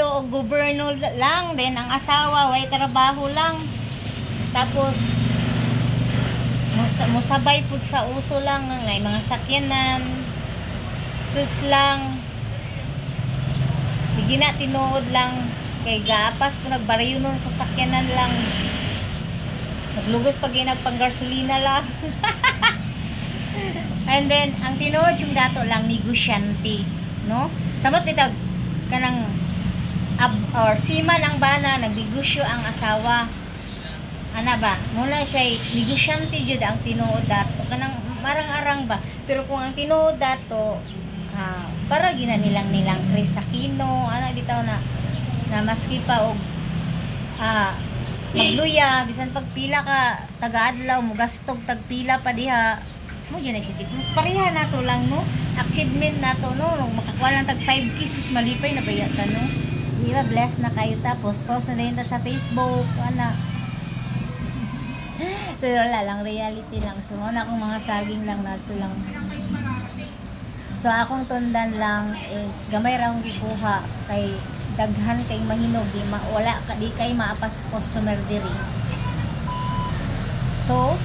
o gobyerno lang, then ang asawa way trabaho lang. Tapos musabay pud sa uso lang ng mga sakyanan. Sus lang. Di na tinuod lang kay gapas po nagbariyo nun sa sakyanan lang. Naglugos pag pang gasolina lang. And then ang tinuod yung dato lang negosyante, no? Samot bitag kanang or seaman ang bana, nagnegosyo ang asawa. Ana ba? Muna siya negosyante jud ang tinuod dato. Kanang marang-arang ba? Pero kung ang tinuod dato, para gina nilang Chris Aquino, ana bitaw na maski pa og magluya, bisan pagpila ka taga-adlaw mo gastog tagpila pa diha. Mo yun na siya pareha nato lang, no? Achievement nato, no? Makakuha lang tag 5 kisos malipay na bayatan, no? Di ba, bless na kayo. Tapos post na rin sa Facebook, ana. So wala lang, reality lang. So na akong mga saging lang nato lang. So akong tundan lang is gamay ra akong gikuha kay daghan kay mahinog, wala ka di kay maapas customer diri. So